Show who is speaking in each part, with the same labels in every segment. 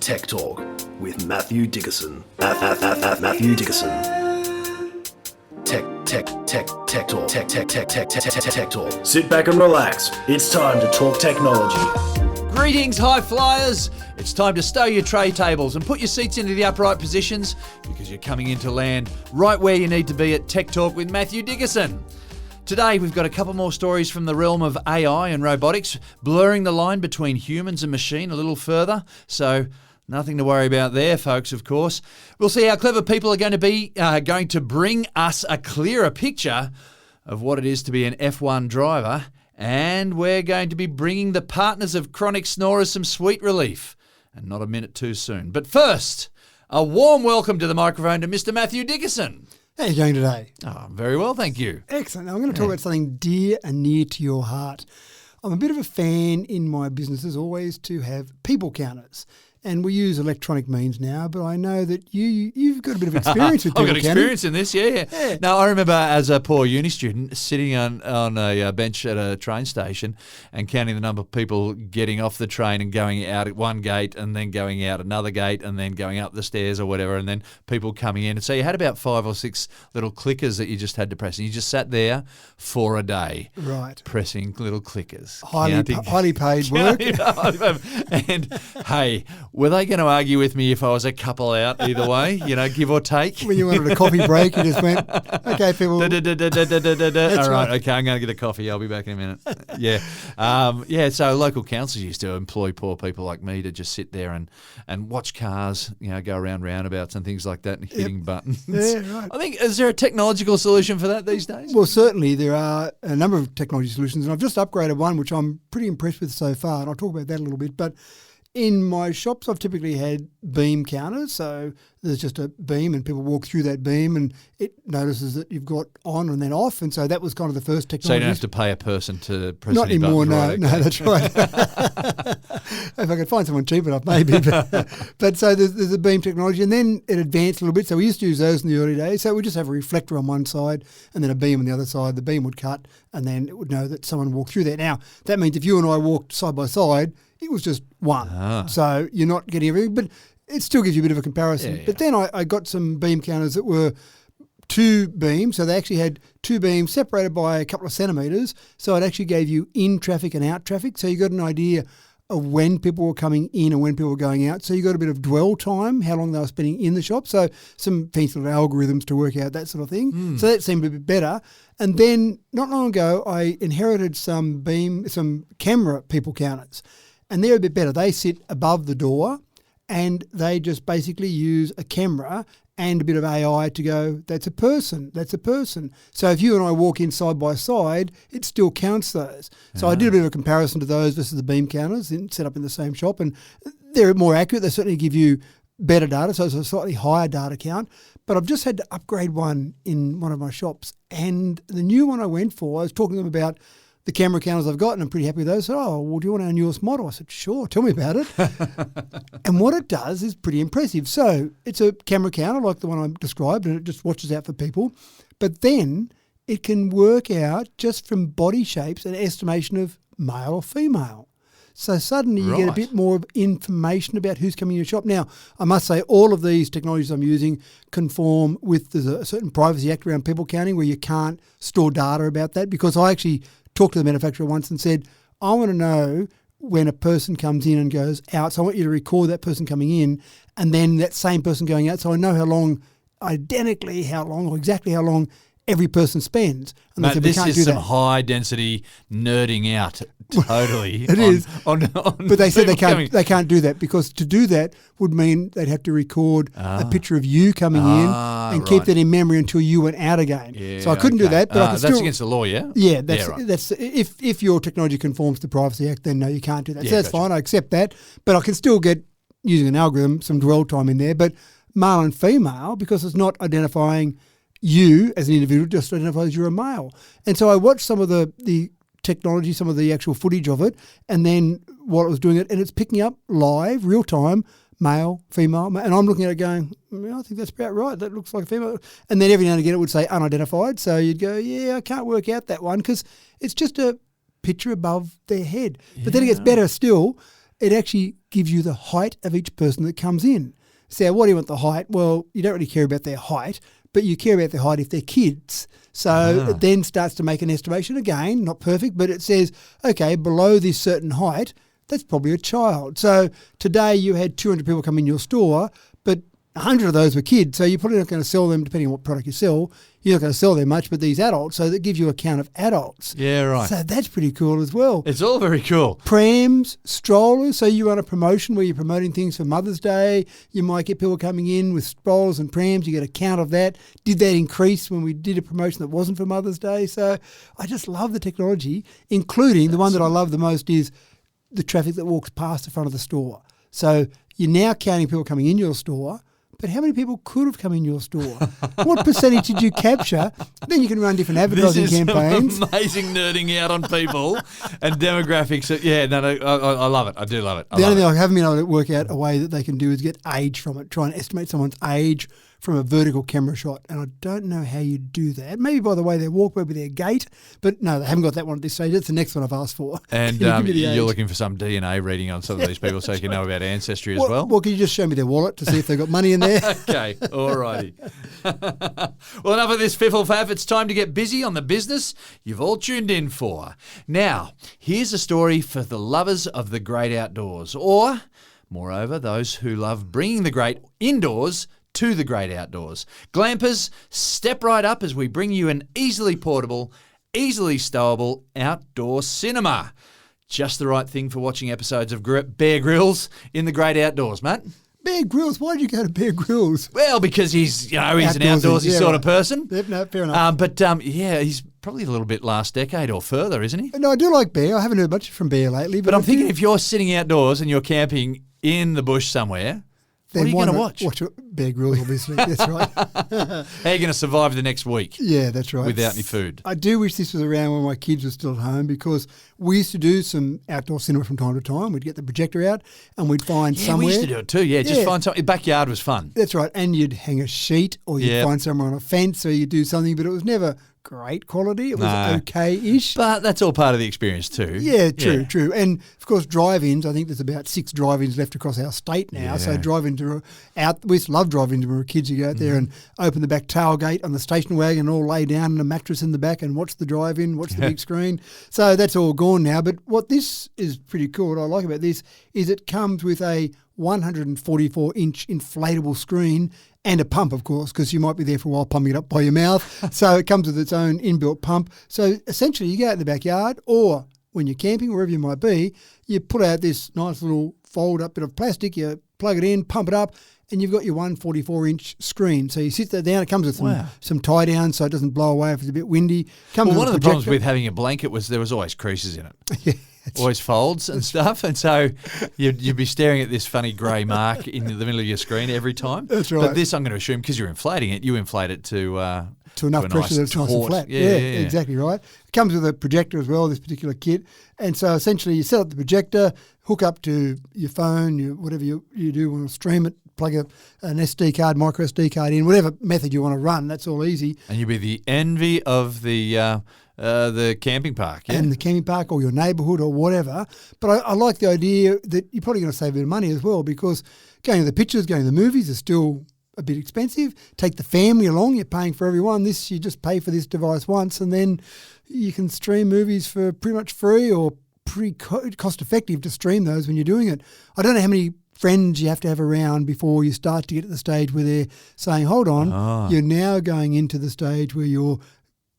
Speaker 1: Tech Talk with Matthew Dickerson. Matthew Dickerson. Tech Talk. Tech Talk. Sit back and relax. It's time to talk technology.
Speaker 2: Greetings, high flyers. It's time to stow your tray tables and put your seats into the upright positions because you're coming into land right where you need to be at Tech Talk with Matthew Dickerson. Today, we've got a couple more stories from the realm of AI and robotics, blurring the line between humans and machine a little further. So, nothing to worry about there, folks, of course. We'll see how clever people are going to bring us a clearer picture of what it is to be an F1 driver. And we're going to be bringing the partners of chronic snorers some sweet relief. And not a minute too soon. But first, a warm welcome to the microphone to Mr. Matthew Dickerson.
Speaker 3: How are you going today?
Speaker 2: Oh, very well, thank you.
Speaker 3: Excellent. Now I'm going to talk about something dear and near to your heart. I'm a bit of a fan in my businesses always to have people counters. And we use electronic means now, but I know that you've got a bit of experience with people
Speaker 2: I've got experience in this, yeah. Now, I remember as a poor uni student sitting on a bench at a train station and counting the number of people getting off the train and going out at one gate and then going out another gate and then going up the stairs or whatever, and then people coming in. And so you had about 5 or 6 little clickers that you just had to press. And you just sat there for a day.
Speaker 3: Right.
Speaker 2: Pressing little clickers.
Speaker 3: Highly paid work.
Speaker 2: And, hey, were they going to argue with me if I was a couple out either way, give or take?
Speaker 3: When you wanted a coffee break, you just went, okay, people.
Speaker 2: All right, okay, I'm going to get a coffee. I'll be back in a minute. Yeah. So local councils used to employ poor people like me to just sit there and watch cars, go around roundabouts and things like that and hitting buttons.
Speaker 3: Yeah, right.
Speaker 2: I think, is there a technological solution for that these days?
Speaker 3: Well, certainly there are a number of technology solutions, and I've just upgraded one, which I'm pretty impressed with so far, and I'll talk about that a little bit, but in my shops, I've typically had beam counters, so there's just a beam and people walk through that beam and it notices that you've got on and then off, and so that was kind of the first technology.
Speaker 2: So you don't have to pay a person to press
Speaker 3: Not
Speaker 2: any
Speaker 3: anymore,
Speaker 2: buttons,
Speaker 3: no,
Speaker 2: right?
Speaker 3: no, that's right. If I could find someone cheap enough, maybe. But so there's a beam technology, and then it advanced a little bit. So we used to use those in the early days. So we just have a reflector on one side and then a beam on the other side. The beam would cut, and then it would know that someone walked through there. Now, that means if you and I walked side by side, it was just one. So you're not getting everything, but it still gives you a bit of a comparison.
Speaker 2: Yeah.
Speaker 3: But then I got some beam counters that were 2 beams, so they actually had 2 beams separated by a couple of centimetres, so it actually gave you in traffic and out traffic, so you got an idea of when people were coming in and when people were going out, so you got a bit of dwell time, how long they were spending in the shop, so some fancy little algorithms to work out that sort of thing. So that seemed a bit better. And then not long ago, I inherited some camera people counters, and they're a bit better. They sit above the door, and they just basically use a camera and a bit of AI to go, that's a person. So if you and I walk in side by side, it still counts those. So I did a bit of a comparison to those versus the beam counters set up in the same shop, and they're more accurate. They certainly give you better data, so it's a slightly higher data count. But I've just had to upgrade one in one of my shops, and the new one I went for, I was talking to them about the camera counters I've got, and I'm pretty happy with those. I said, well, do you want our newest model? I said, sure, tell me about it. And what it does is pretty impressive. So it's a camera counter like the one I described, and it just watches out for people. But then it can work out just from body shapes an estimation of male or female. So suddenly you get a bit more of information about who's coming in your shop. Now, I must say all of these technologies I'm using conform with there's a certain privacy act around people counting where you can't store data about that, because I actually talked to the manufacturer once and said, I want to know when a person comes in and goes out, so I want you to record that person coming in and then that same person going out, so I know exactly how long every person spends. And
Speaker 2: Mate, this is some high density nerding out. Totally.
Speaker 3: It is.
Speaker 2: But
Speaker 3: they said they can't do that, because to do that would mean they'd have to record a picture of you coming in and keep that in memory until you went out again. Yeah, so I couldn't do that, but I can still.
Speaker 2: That's against the law, yeah?
Speaker 3: Yeah, that's if your technology conforms to the Privacy Act, then no, you can't do that. So that's fine. I accept that, but I can still get, using an algorithm, some dwell time in there. But male and female, because it's not identifying you as an individual, just identifies you're a male. And so I watched some of the technology, some of the actual footage of it, and then while it was doing it, and it's picking up live, real time, male, female, and I'm looking at it going, I think that's about right. That looks like a female. And then every now and again it would say unidentified. So you'd go, I can't work out that one, because it's just a picture above their head. Yeah. But then it gets better still. it actually gives you the height of each person that comes in. So what do you want the height? Well, you don't really care about their height, but you care about their height if they're kids. So it then starts to make an estimation again, not perfect, but it says, okay, below this certain height, that's probably a child. So today you had 200 people come in your store, but 100 of those were kids. So you're probably not going to sell them, depending on what product you sell, you're not going to sell them much, but these adults, so that gives you a count of adults.
Speaker 2: Yeah, right.
Speaker 3: So that's pretty cool as well.
Speaker 2: It's all very cool.
Speaker 3: Prams, strollers, so you run a promotion where you're promoting things for Mother's Day. You might get people coming in with strollers and prams. You get a count of that. Did that increase when we did a promotion that wasn't for Mother's Day? So I just love the technology, including the one that I love the most is the traffic that walks past the front of the store. So you're now counting people coming in your store, but how many people could have come in your store? What percentage did you capture? Then you can run different advertising campaigns.
Speaker 2: Amazing nerding out on people and demographics. Yeah, no, I love it. I do love it.
Speaker 3: The only thing I haven't been able to work out a way that they can do is get age from it, try and estimate someone's age from a vertical camera shot. And I don't know how you do that. Maybe by the way they walk, maybe their gait. But no, they haven't got that one at this stage. That's the next one I've asked for.
Speaker 2: And you're looking for some DNA reading on some of these people so you can know about ancestry as well?
Speaker 3: Well, can you just show me their wallet to see if they've got money in there?
Speaker 2: Okay, all righty. Well, enough of this fiffle-faff. It's time to get busy on the business you've all tuned in for. Now, here's a story for the lovers of the great outdoors, or, moreover, those who love bringing the great indoors to the great outdoors. Glampers, step right up as we bring you an easily portable, easily stowable outdoor cinema. Just the right thing for watching episodes of Bear Grylls in the great outdoors, Matt.
Speaker 3: Bear Grylls? Why did you go to Bear Grylls?
Speaker 2: Well, because he's an outdoorsy sort of person.
Speaker 3: Yep, no, fair enough.
Speaker 2: But he's probably a little bit last decade or further, isn't he?
Speaker 3: No, I do like Bear. I haven't heard much from Bear lately.
Speaker 2: But I'm thinking if you're sitting outdoors and you're camping in the bush somewhere, what are you going to watch?
Speaker 3: Watch Bear Grylls, obviously. That's right.
Speaker 2: How are you going to survive the next week?
Speaker 3: Yeah, that's right.
Speaker 2: Without any food.
Speaker 3: I do wish this was around when my kids were still at home because we used to do some outdoor cinema from time to time. We'd get the projector out and we'd find somewhere.
Speaker 2: We used to do it too, just find something. Backyard was fun.
Speaker 3: That's right. And you'd hang a sheet or you'd find somewhere on a fence or you'd do something, but it was never great quality. It was okay-ish.
Speaker 2: But that's all part of the experience too.
Speaker 3: Yeah, true. And, of course, drive-ins, I think there's about 6 drive-ins left across our state now. Yeah. So drive-ins are out. We used to love drive-ins when we were kids. You go out there and open the back tailgate on the station wagon and all lay down on a mattress in the back and watch the drive-in, watch the big screen. So that's all gone now. But what this is pretty cool, what I like about this, is it comes with a 144-inch inflatable screen and a pump, of course, because you might be there for a while pumping it up by your mouth. So it comes with its own inbuilt pump. So essentially you go out in the backyard or when you're camping, wherever you might be, you pull out this nice little fold-up bit of plastic, you plug it in, pump it up, and you've got your 144-inch screen. So you sit that down. It comes with some tie-downs so it doesn't blow away if it's a bit windy.
Speaker 2: One of the problems with having a blanket was there was always creases in it.
Speaker 3: Yeah.
Speaker 2: Always folds and stuff, and so you'd be staring at this funny grey mark in the middle of your screen every time.
Speaker 3: That's right.
Speaker 2: But this, I'm going to assume, because you're inflating it, you inflate it to
Speaker 3: enough pressure that it's nice and flat. Yeah, exactly right. It comes with a projector as well, this particular kit. And so essentially you set up the projector, hook up to your phone, whatever you do, want to stream it, plug an SD card, micro SD card in, whatever method you want to run. That's all easy.
Speaker 2: And you'll be the envy of the camping park. Yeah?
Speaker 3: And the camping park or your neighbourhood or whatever. But I like the idea that you're probably going to save a bit of money as well because going to the pictures, going to the movies is still a bit expensive. Take the family along, you're paying for everyone. This, you just pay for this device once and then you can stream movies for pretty much free or pretty cost effective to stream those when you're doing it. I don't know how many friends you have to have around before you start to get to the stage where they're saying, hold on, you're now going into the stage where you're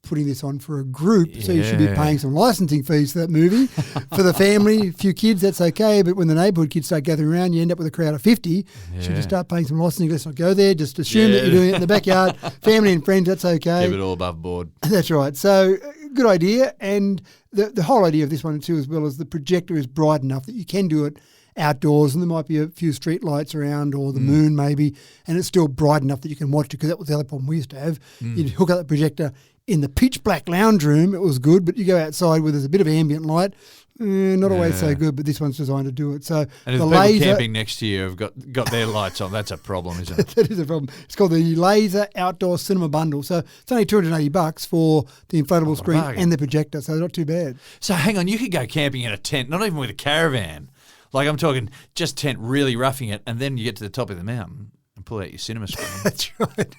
Speaker 3: putting this on for a group, so you should be paying some licensing fees for that movie. For the family, a few kids, that's okay, but when the neighbourhood kids start gathering around, you end up with a crowd of 50. Should you start paying some licensing? Let's not go there. Just assume that you're doing it in the backyard. Family and friends, that's okay.
Speaker 2: Keep it all above board.
Speaker 3: That's right. So, good idea. And the whole idea of this one too, as well, is the projector is bright enough that you can do it outdoors and there might be a few street lights around or the moon maybe, and it's still bright enough that you can watch it, because that was the other problem we used to have. You'd hook up the projector in the pitch black lounge room, it was good, but you go outside where there's a bit of ambient light, not always so good, but this one's designed to do it. So
Speaker 2: and if the people camping next to you have got their lights on, that's a problem, isn't it?
Speaker 3: That is a problem. It's called the Laser Outdoor Cinema Bundle. So it's only $280 for the inflatable screen and the projector, so not too bad.
Speaker 2: So hang on, you could go camping in a tent, not even with a caravan. Like I'm talking just tent, really roughing it, and then you get to the top of the mountain and pull out your cinema screen.
Speaker 3: That's right.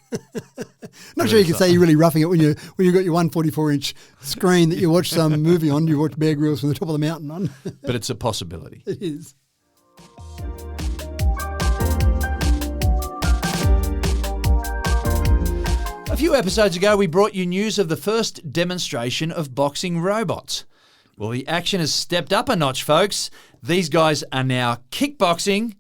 Speaker 3: Not sure you can say you're really roughing it when you've got your 144-inch screen that you watch some movie on. You watch Bear Grylls from the top of the mountain on.
Speaker 2: But it's a possibility.
Speaker 3: It is.
Speaker 2: A few episodes ago, we brought you news of the first demonstration of boxing robots. Well, the action has stepped up a notch, folks. These guys are now kickboxing,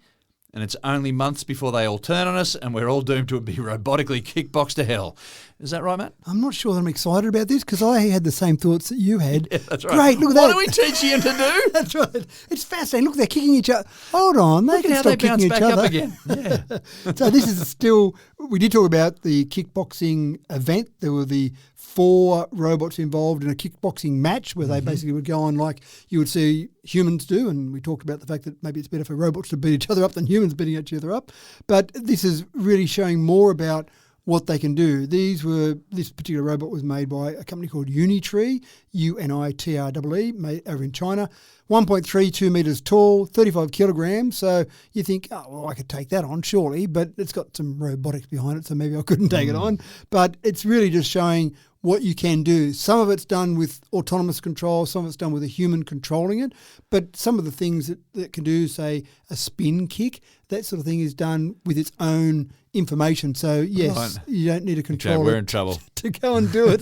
Speaker 2: and it's only months before they all turn on us, and we're all doomed to be robotically kickboxed to hell. Is that right, Matt?
Speaker 3: I'm not sure that I'm excited about this because I had the same thoughts that you had.
Speaker 2: Yeah, that's right.
Speaker 3: Great, look at that.
Speaker 2: What are we teaching them to do?
Speaker 3: That's right. It's fascinating. Look, they're kicking each other. Hold on, they
Speaker 2: Look
Speaker 3: can
Speaker 2: at how
Speaker 3: stop
Speaker 2: they bounce
Speaker 3: kicking
Speaker 2: back
Speaker 3: each
Speaker 2: up
Speaker 3: other.
Speaker 2: again. Yeah.
Speaker 3: So this is still, we did talk about the kickboxing event. There were the 4 robots involved in a kickboxing match where they basically would go on like you would see humans do, and we talked about the fact that maybe it's better for robots to beat each other up than humans beating each other up. But this is really showing more about what they can do. This particular robot was made by a company called Unitree, Unitree, made over in China. 1.32 metres tall, 35 kilograms. So you think, oh, well, I could take that on, surely, but it's got some robotics behind it, so maybe I couldn't take it on. But it's really just showing what you can do. Some of it's done with autonomous control, some of it's done with a human controlling it, but some of the things that it can do, say a spin kick, that sort of thing is done with its own information. So yes,
Speaker 2: Right.
Speaker 3: you don't need a controller.
Speaker 2: Okay, we're in trouble.
Speaker 3: To go and do it.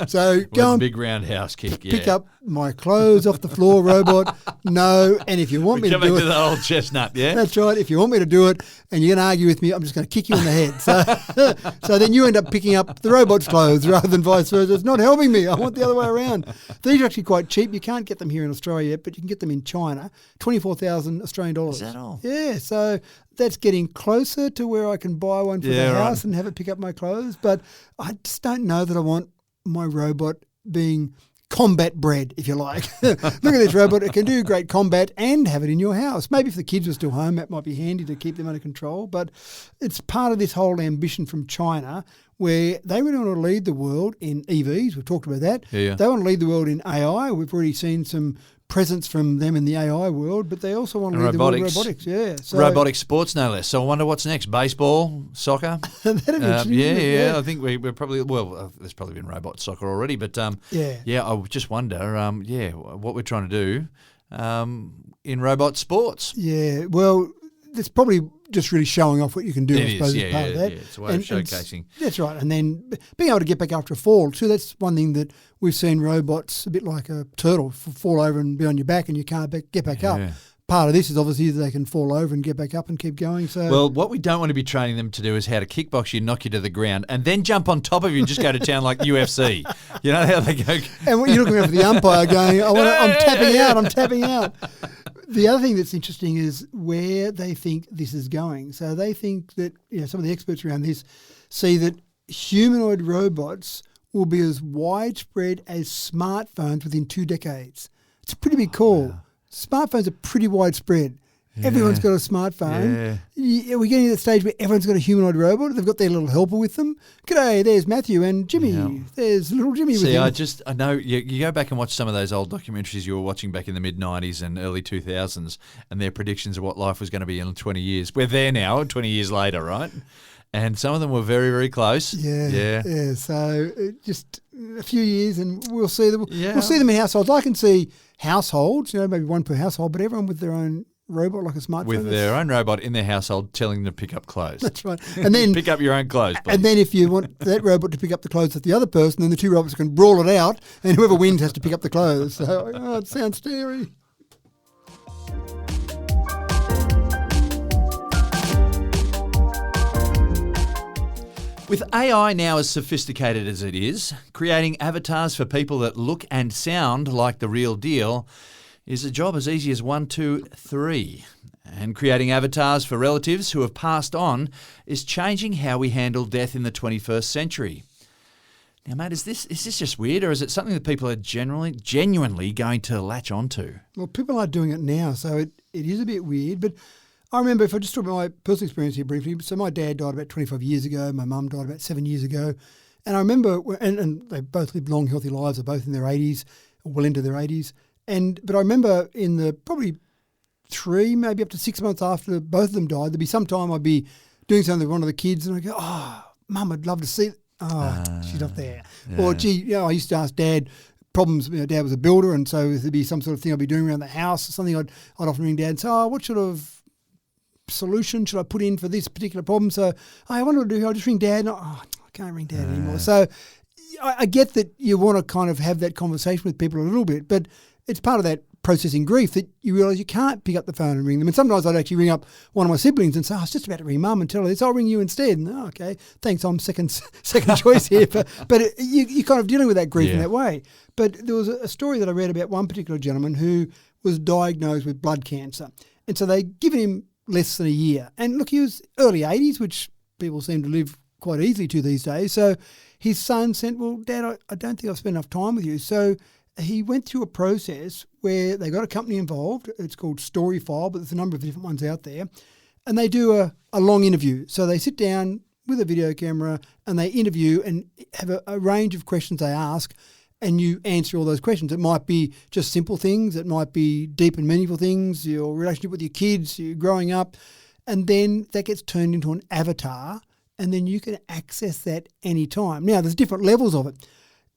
Speaker 3: So go
Speaker 2: Well,
Speaker 3: and
Speaker 2: big roundhouse kick, yeah.
Speaker 3: pick up my clothes off the floor, robot. No, and if you want me to
Speaker 2: Coming
Speaker 3: do
Speaker 2: to
Speaker 3: it,
Speaker 2: the old chestnut, yeah?
Speaker 3: that's right. If you want me to do it and you're going to argue with me, I'm just going to kick you in the head. So then you end up picking up the robot's clothes rather than vice versa. It's not helping me. I want the other way around. These are actually quite cheap. You can't get them here in Australia yet, but you can get them in China. 24,000 Australian dollars.
Speaker 2: Is that all?
Speaker 3: Yeah, so that's getting closer to where I can buy one for
Speaker 2: Yeah,
Speaker 3: the
Speaker 2: right.
Speaker 3: house and have it pick up my clothes. But I just don't know that I want my robot being combat bred, if you like. Look at this robot. It can do great combat and have it in your house. Maybe if the kids were still home, that might be handy to keep them under control. But it's part of this whole ambition from China where they really want to lead the world in EVs. We've talked about that.
Speaker 2: Yeah.
Speaker 3: They want to lead the world in AI. We've already seen some presence from them in the AI world, but they also want to lead the world in robotics. Yeah, so
Speaker 2: Robotic sports, no less. So I wonder what's next. Baseball, soccer?
Speaker 3: that'd be interesting, wouldn't it?
Speaker 2: Yeah. I think we're probably, there's probably been robot soccer already, but
Speaker 3: Yeah.
Speaker 2: I would just wonder, what we're trying to do in robot sports.
Speaker 3: Yeah, well, it's probably just really showing off what you can do,
Speaker 2: It
Speaker 3: I suppose,
Speaker 2: is,
Speaker 3: as part of that.
Speaker 2: It's a way of showcasing.
Speaker 3: That's right. And then being able to get back after a fall, too, that's one thing that we've seen robots, a bit like a turtle, fall over and be on your back and you can't get back up. Part of this is obviously that they can fall over and get back up and keep going. So
Speaker 2: Well, what we don't want to be training them to do is how to kickbox you, knock you to the ground, and then jump on top of you and just go to town like UFC. You know how they go?
Speaker 3: And when you're looking around for the umpire going, I'm tapping out. The other thing that's interesting is where they think this is going. So they think that, some of the experts around this see that humanoid robots will be as widespread as smartphones within 2 decades. It's a pretty big call. Wow. Smartphones are pretty widespread. Yeah. Everyone's got a smartphone. Yeah. We're getting to the stage where everyone's got a humanoid robot. They've got their little helper with them. G'day, there's Matthew and Jimmy. Yeah. There's little Jimmy with him.
Speaker 2: I know you go back and watch some of those old documentaries you were watching back in the mid-90s and early 2000s and their predictions of what life was going to be in 20 years. We're there now, 20 years later, right? And some of them were very, very close.
Speaker 3: Yeah. So just a few years and we'll see them. Yeah. We'll see them in households. I can see households, maybe one per household, but everyone with their own robot like a smartphone.
Speaker 2: With their own robot in their household telling them to pick up clothes.
Speaker 3: That's right. And then
Speaker 2: pick up your own clothes, please.
Speaker 3: And then if you want that robot to pick up the clothes of the other person, then the two robots can brawl it out and whoever wins has to pick up the clothes. So, it sounds scary.
Speaker 2: With AI now as sophisticated as it is, creating avatars for people that look and sound like the real deal is a job as easy as 1, 2, 3. And creating avatars for relatives who have passed on is changing how we handle death in the 21st century. Now, mate, is this just weird, or is it something that people are genuinely going to latch onto?
Speaker 3: Well, people are doing it now, so it is a bit weird, but I remember, if I just talk about my personal experience here briefly, so my dad died about 25 years ago, my mum died about 7 years ago, and I remember, and they both lived long, healthy lives, they're both in their 80s, or well into their 80s, but I remember in the probably 3, maybe up to 6 months after both of them died, there'd be some time I'd be doing something with one of the kids and I'd go, oh, Mum, I'd love to see it. Oh, she's not there.
Speaker 2: Yeah.
Speaker 3: Or, gee, I used to ask Dad problems. Dad was a builder, and so there'd be some sort of thing I'd be doing around the house or something. I'd often ring Dad and say, oh, what sort of solution should I put in for this particular problem? So I wonder what to do. I'll just ring Dad. And I can't ring Dad anymore. So I get that you want to kind of have that conversation with people a little bit, but it's part of that processing grief that you realise you can't pick up the phone and ring them. And sometimes I'd actually ring up one of my siblings and say, I was just about to ring Mum and tell her this, I'll ring you instead. And, okay, thanks, I'm second choice here. But you're kind of dealing with that grief in that way. But there was a story that I read about one particular gentleman who was diagnosed with blood cancer. And so they'd given him less than a year. And look, he was early 80s, which people seem to live quite easily to these days. So his son said, well, Dad, I don't think I've spent enough time with you. So he went through a process where they got a company involved. It's called Storyfile, but there's a number of different ones out there. And they do a long interview. So they sit down with a video camera and they interview and have a range of questions they ask, and you answer all those questions. It might be just simple things. It might be deep and meaningful things, your relationship with your kids, you growing up. And then that gets turned into an avatar, and then you can access that anytime. Now, there's different levels of it.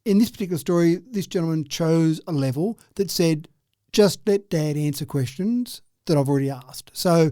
Speaker 3: In this particular story, this gentleman chose a level that said, just let Dad answer questions that I've already asked. So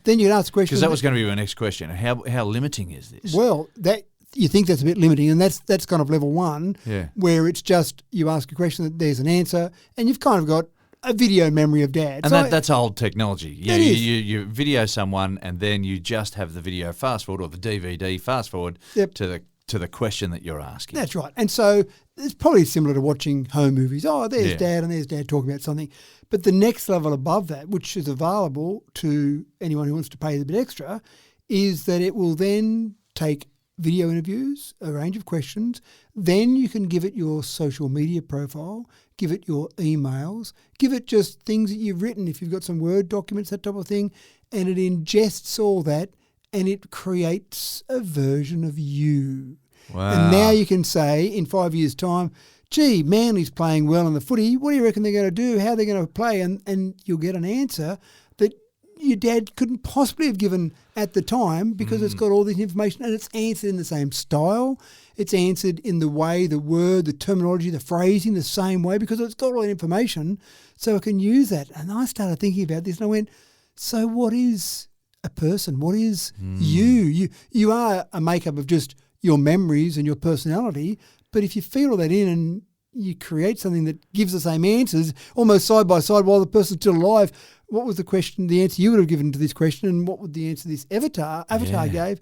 Speaker 3: then you can ask questions.
Speaker 2: Because that was going to be my next question. How limiting is this?
Speaker 3: Well, that you think that's a bit limiting, and that's kind of level 1, where it's just you ask a question, there's an answer, and you've kind of got a video memory of Dad.
Speaker 2: And so that's old technology. Yeah, you video someone and then you just have the video fast forward or the DVD fast forward to the question that you're asking.
Speaker 3: That's right. And so it's probably similar to watching home movies. Oh, there's Dad and there's Dad talking about something. But the next level above that, which is available to anyone who wants to pay a bit extra, is that it will then take video interviews, a range of questions. Then you can give it your social media profile, give it your emails, give it just things that you've written, if you've got some Word documents, that type of thing, and it ingests all that and it creates a version of you.
Speaker 2: Wow.
Speaker 3: And now you can say in 5 years' time, gee, Manly's playing well in the footy. What do you reckon they're going to do? How are they going to play? And you'll get an answer that your dad couldn't possibly have given at the time because it's got all this information and it's answered in the same style. It's answered in the way, the word, the terminology, the phrasing, the same way because it's got all that information so it can use that. And I started thinking about this and I went, so what is a person? What is you? You are a makeup of just your memories and your personality, but if you feed all that in and you create something that gives the same answers almost side by side while the person's still alive, what was the question, the answer you would have given to this question, and what would the answer this avatar gave?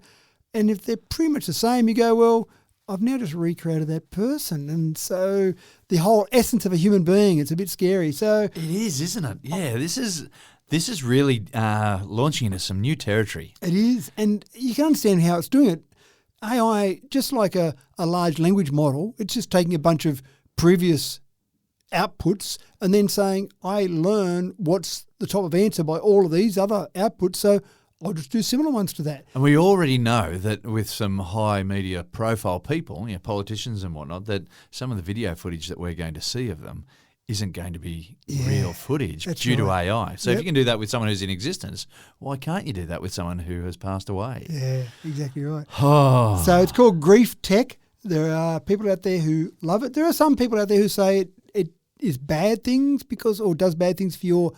Speaker 3: And if they're pretty much the same, you go, well, I've now just recreated that person. And so the whole essence of a human being, it's a bit scary. So
Speaker 2: it is, isn't it? Yeah, this is really launching into some new territory.
Speaker 3: It is, and you can understand how it's doing it. AI, just like a large language model, it's just taking a bunch of previous outputs and then saying, I learn what's the type of answer by all of these other outputs, so I'll just do similar ones to that.
Speaker 2: And we already know that with some high media profile people, politicians and whatnot, that some of the video footage that we're going to see of them isn't going to be real footage due to AI. So if you can do that with someone who's in existence, why can't you do that with someone who has passed away?
Speaker 3: Yeah, exactly right.
Speaker 2: Oh.
Speaker 3: So it's called grief tech. There are people out there who love it. There are some people out there who say it is bad things or does bad things for your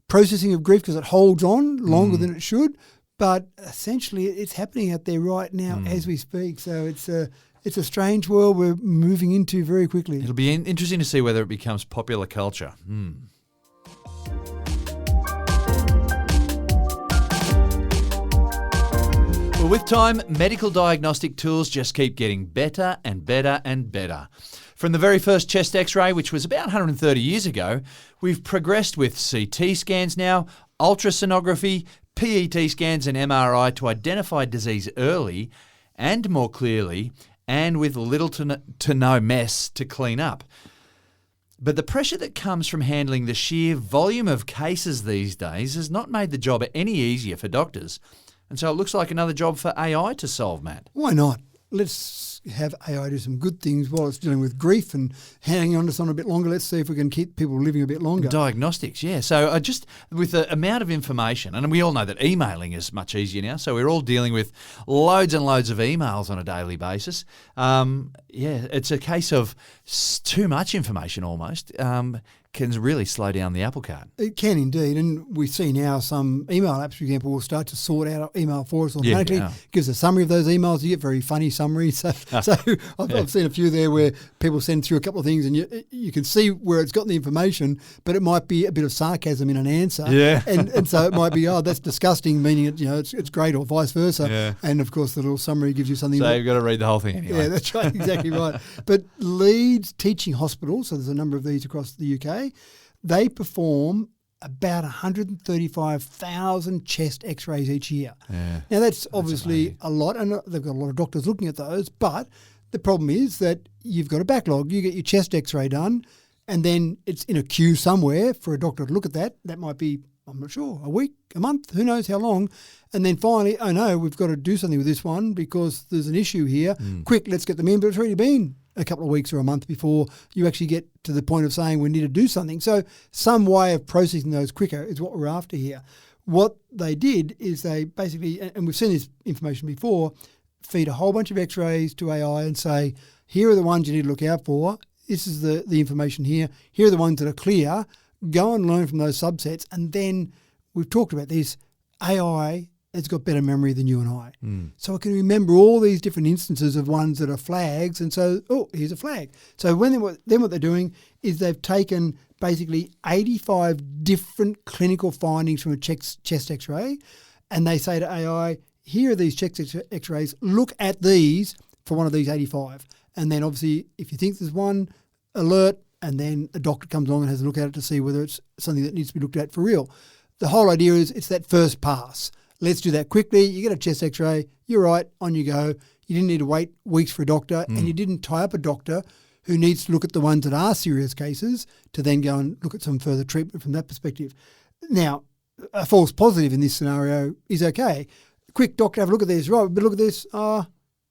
Speaker 3: processing of grief because it holds on longer than it should. But essentially it's happening out there right now as we speak. So it's a strange world we're moving into very quickly.
Speaker 2: It'll be interesting to see whether it becomes popular culture. Well, with time, medical diagnostic tools just keep getting better and better and better. From the very first chest x-ray, which was about 130 years ago, we've progressed with CT scans now, ultrasonography, PET scans and MRI to identify disease early and more clearly, and with little to no mess to clean up. But the pressure that comes from handling the sheer volume of cases these days has not made the job any easier for doctors. And so it looks like another job for AI to solve, Matt.
Speaker 3: Why not? let's have AI do some good things while it's dealing with grief and hanging on to something a bit longer. Let's see if we can keep people living a bit longer.
Speaker 2: Diagnostics, yeah. So just with the amount of information, and we all know that emailing is much easier now, so we're all dealing with loads and loads of emails on a daily basis. It's a case of too much information almost. Can really slow down the apple cart.
Speaker 3: It can indeed, and we see now some email apps, for example, will start to sort out our email for us automatically.
Speaker 2: Yeah.
Speaker 3: Gives a summary of those emails. You get very funny summaries. So I've seen a few there where people send through a couple of things, and you can see where it's gotten the information, but it might be a bit of sarcasm in an answer.
Speaker 2: Yeah,
Speaker 3: and so it might be, oh, that's disgusting, meaning it's great, or vice versa. Yeah. And of course, the little summary gives you something.
Speaker 2: So you've got to read the whole thing anyway.
Speaker 3: Yeah, that's right, exactly right. But Leeds Teaching Hospital, so there's a number of these across the UK. They perform about 135,000 chest x-rays each year.
Speaker 2: Yeah,
Speaker 3: now, that's obviously a lot, and they've got a lot of doctors looking at those, but the problem is that you've got a backlog. You get your chest x-ray done, and then it's in a queue somewhere for a doctor to look at that. That might be, I'm not sure, a week, a month, who knows how long. And then finally, oh no, we've got to do something with this one because there's an issue here. Quick, let's get them in. But it's already been a couple of weeks or a month before you actually get to the point of saying we need to do something. So some way of processing those quicker is what we're after here. What they did is they basically, and we've seen this information before, feed a whole bunch of x-rays to AI and say, here are the ones you need to look out for. This is the information here. Here are the ones that are clear. Go and learn from those subsets. And then we've talked about this, AI has got better memory than you and I. So it can remember all these different instances of ones that are flags. And so, oh, here's a flag. So what they're doing is they've taken basically 85 different clinical findings from a chest x-ray, and they say to AI, here are these chest x-rays, look at these for one of these 85. And then obviously if you think there's one, alert, and then a doctor comes along and has a look at it to see whether it's something that needs to be looked at for real. The whole idea is it's that first pass. Let's do that quickly. You get a chest x-ray, you're right, on you go. You didn't need to wait weeks for a doctor, and you didn't tie up a doctor who needs to look at the ones that are serious cases to then go and look at some further treatment from that perspective. Now, a false positive in this scenario is okay. Quick, doctor, have a look at this. Right, but look at this. No,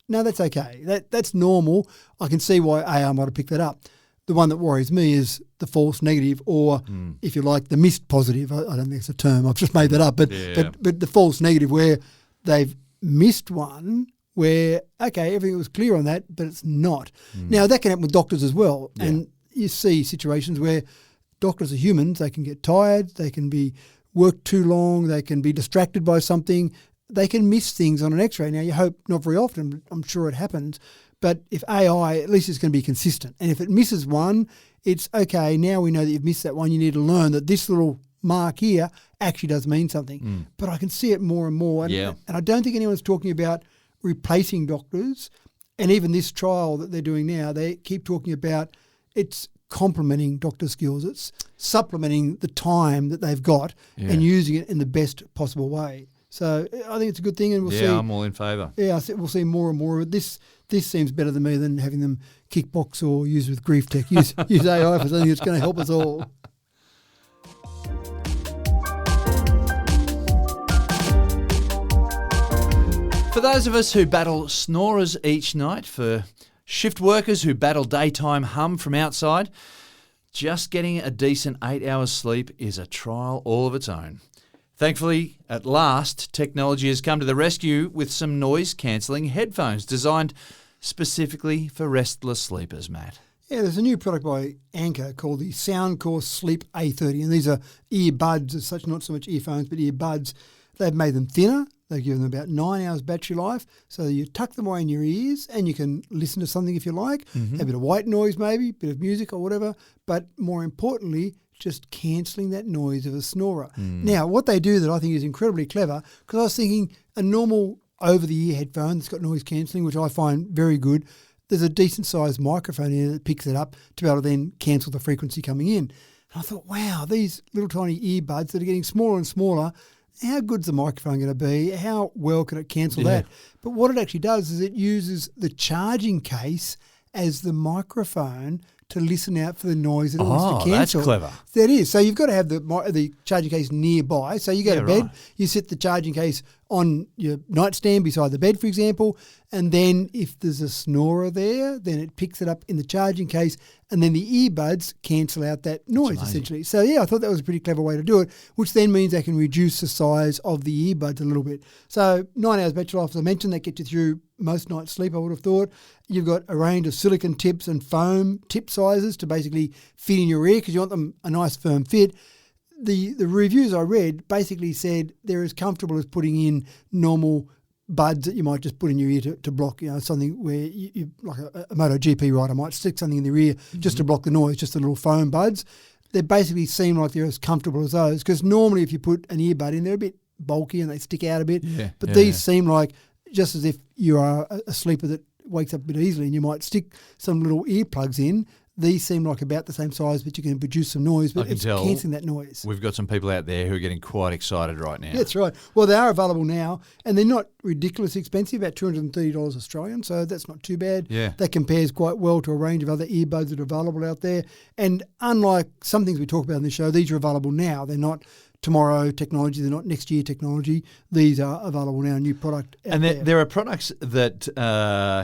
Speaker 3: that's okay. That's normal. I can see why AI might have picked that up. The one that worries me is the false negative, or if you like, the missed positive. I don't think it's a term. I've just made that up. But the false negative where they've missed one where, okay, everything was clear on that, but it's not. Now, that can happen with doctors as well. Yeah. And you see situations where doctors are humans. They can get tired. They can be worked too long. They can be distracted by something. They can miss things on an x-ray. Now, you hope not very often, but I'm sure it happens. But if AI, at least it's going to be consistent. And if it misses one, it's okay, now we know that you've missed that one. You need to learn that this little mark here actually does mean something. But I can see it more and more. And I don't think anyone's talking about replacing doctors. And even this trial that they're doing now, they keep talking about it's complementing doctor skills. It's supplementing the time that they've got and using it in the best possible way. So I think it's a good thing, and we'll see.
Speaker 2: Yeah, I'm all in favour.
Speaker 3: Yeah, we'll see more and more of it. This seems better than me than having them kickbox or use with grief tech. Use AI for something that's going to help us all.
Speaker 2: For those of us who battle snorers each night, for shift workers who battle daytime hum from outside, just getting a decent 8 hours sleep is a trial all of its own. Thankfully, at last, technology has come to the rescue with some noise-cancelling headphones designed specifically for restless sleepers, Matt.
Speaker 3: Yeah, there's a new product by Anker called the Soundcore Sleep A30, and these are earbuds as such, not so much earphones, but earbuds. They've made them thinner. They've given them about 9 hours battery life, so you tuck them away in your ears and you can listen to something if you like, a bit of white noise maybe, a bit of music or whatever, but more importantly, just cancelling that noise of a snorer. Now, what they do that I think is incredibly clever, because I was thinking a normal over-the-ear headphone that's got noise cancelling, which I find very good, there's a decent-sized microphone in it that picks it up to be able to then cancel the frequency coming in. And I thought, wow, these little tiny earbuds that are getting smaller and smaller, how good's the microphone going to be? How well can it cancel that? But what it actually does is it uses the charging case as the microphone to listen out for the noise that it wants to cancel.
Speaker 2: That's clever.
Speaker 3: That is. So you've got to have the charging case nearby. So you go to bed, you set the charging case on your nightstand beside the bed, for example. And then if there's a snorer there, then it picks it up in the charging case, and then the earbuds cancel out that noise, essentially. So, yeah, I thought that was a pretty clever way to do it, which then means they can reduce the size of the earbuds a little bit. So 9 hours battery life, as I mentioned, that gets you through most nights' sleep, I would have thought. You've got a range of silicone tips and foam tip sizes to basically fit in your ear because you want them a nice firm fit. The reviews I read basically said they're as comfortable as putting in normal buds that you might just put in your ear to block, something where you like a MotoGP rider might stick something in their ear just to block the noise, just the little foam buds. They basically seem like they're as comfortable as those because normally if you put an earbud in, they're a bit bulky and they stick out a bit. But these seem like just as if you are a sleeper that wakes up a bit easily and you might stick some little earplugs in. These seem like about the same size, but you can produce some noise, but it's cancelling that noise.
Speaker 2: We've got some people out there who are getting quite excited right now.
Speaker 3: That's right. Well, they are available now, and they're not ridiculously expensive, about $230 Australian, so that's not too bad.
Speaker 2: Yeah.
Speaker 3: That compares quite well to a range of other earbuds that are available out there. And unlike some things we talk about in the show, these are available now. They're not tomorrow technology, they're not next year technology. These are available now, new product out
Speaker 2: and
Speaker 3: there.
Speaker 2: There are products that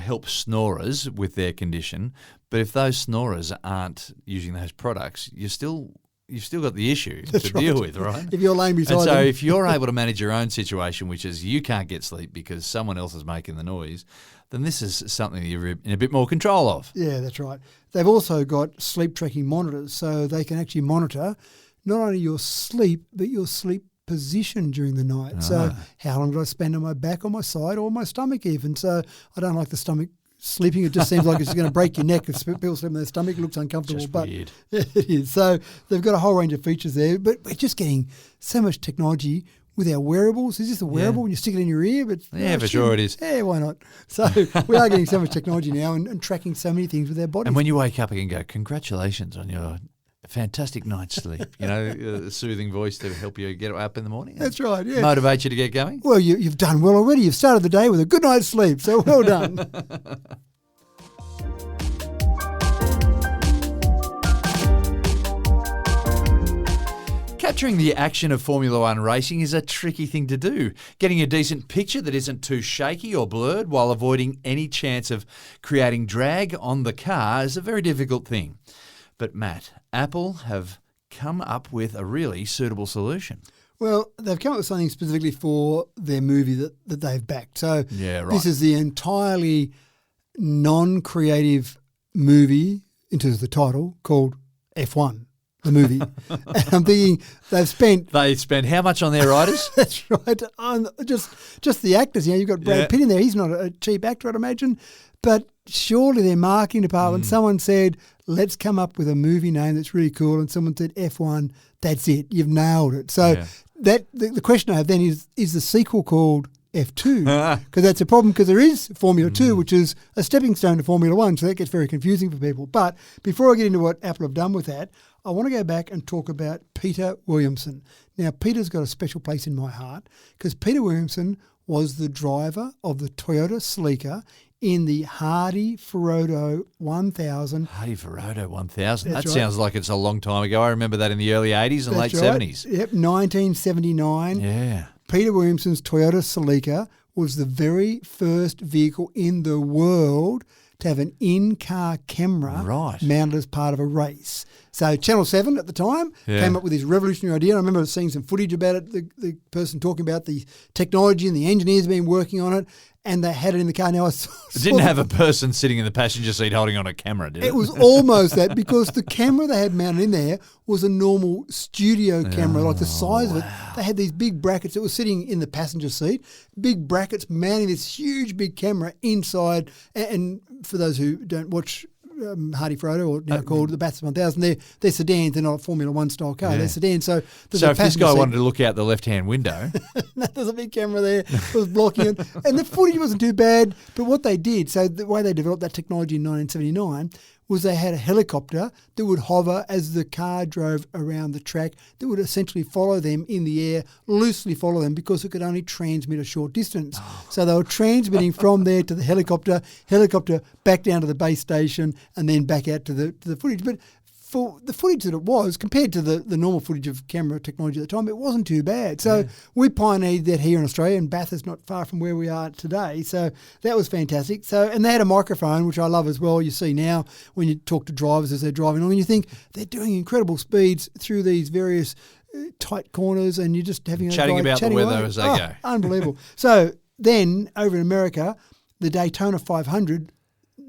Speaker 2: help snorers with their condition, but if those snorers aren't using those products, you've still got the issue to deal with, right?
Speaker 3: If you're laying beside
Speaker 2: and so
Speaker 3: them.
Speaker 2: if you're able to manage your own situation, which is you can't get sleep because someone else is making the noise, then this is something that you're in a bit more control of.
Speaker 3: Yeah, that's right. They've also got sleep tracking monitors, so they can actually monitor not only your sleep, but your sleep position during the night. So how long did I spend on my back, on my side, or my stomach even? So I don't like the stomach sleeping. It just seems like it's going to break your neck. If people sleep on their stomach, it looks uncomfortable.
Speaker 2: Just
Speaker 3: but
Speaker 2: weird.
Speaker 3: It is. So they've got a whole range of features there, but we're just getting so much technology with our wearables. Is this a wearable when you stick it in your ear? But
Speaker 2: yeah, for sure it is.
Speaker 3: Yeah, why not? So we are getting so much technology now and tracking so many things with our bodies.
Speaker 2: And when you wake up, you can go, congratulations on your fantastic night's sleep. A soothing voice to help you get up in the morning.
Speaker 3: That's right, yeah.
Speaker 2: Motivate you to get going.
Speaker 3: Well, you've done well already. You've started the day with a good night's sleep, so well done.
Speaker 2: Capturing the action of Formula One racing is a tricky thing to do. Getting a decent picture that isn't too shaky or blurred while avoiding any chance of creating drag on the car is a very difficult thing. But Matt, Apple have come up with a really suitable solution.
Speaker 3: Well, they've come up with something specifically for their movie that they've backed. So
Speaker 2: yeah, right.
Speaker 3: This is the entirely non-creative movie, in terms of the title, called F1, the movie. And I'm thinking they spent
Speaker 2: how much on their writers?
Speaker 3: That's right. Just the actors. You've got Brad Pitt in there. He's not a cheap actor, I'd imagine. But surely their marketing department, someone said, let's come up with a movie name that's really cool. And someone said F1, that's it. You've nailed it. So the question I have then is the sequel called F2? Because that's a problem because there is Formula 2, which is a stepping stone to Formula 1. So that gets very confusing for people. But before I get into what Apple have done with that, I want to go back and talk about Peter Williamson. Now, Peter's got a special place in my heart because Peter Williamson was the driver of the Toyota Sleeker in the Hardy-Ferodo 1000.
Speaker 2: Hardy-Ferodo 1000.
Speaker 3: That's
Speaker 2: that
Speaker 3: right.
Speaker 2: Sounds like it's a long time ago. I remember that in the early 80s and late 70s.
Speaker 3: Yep, 1979.
Speaker 2: Yeah.
Speaker 3: Peter Williamson's Toyota Sleeker was the very first vehicle in the world to have an in-car camera mounted as part of a race. So Channel 7 at the time came up with this revolutionary idea. I remember seeing some footage about it, the person talking about the technology and the engineers been working on it, and they had it in the car. Now,
Speaker 2: It didn't have a person sitting in the passenger seat holding on a camera, did it?
Speaker 3: It was almost that because the camera they had mounted in there was a normal studio camera, like the size of it. They had these big brackets that were sitting in the passenger seat, big brackets mounting this huge big camera inside. And for those who don't watch Hardy-Ferodo, or now called the Bathurst 1000, they're sedans. They're not a Formula 1 style car. They're sedans. So
Speaker 2: if this guy wanted to look out the left-hand window...
Speaker 3: There's a big camera there that was blocking it. And the footage wasn't too bad, but what they did, so the way they developed that technology in 1979 was they had a helicopter that would hover as the car drove around the track that would essentially follow them in the air, loosely follow them because it could only transmit a short distance. So they were transmitting from there to the helicopter back down to the base station and then back out to the footage. But for the footage that it was, compared to the normal footage of camera technology at the time, it wasn't too bad. So we pioneered that here in Australia, and Bath is not far from where we are today. So that was fantastic. So, and they had a microphone, which I love as well. You see now when you talk to drivers as they're driving along, you think they're doing incredible speeds through these various tight corners, and you're just having
Speaker 2: chatting about the weather
Speaker 3: away.
Speaker 2: as they go.
Speaker 3: Unbelievable. So then over in America, the Daytona 500,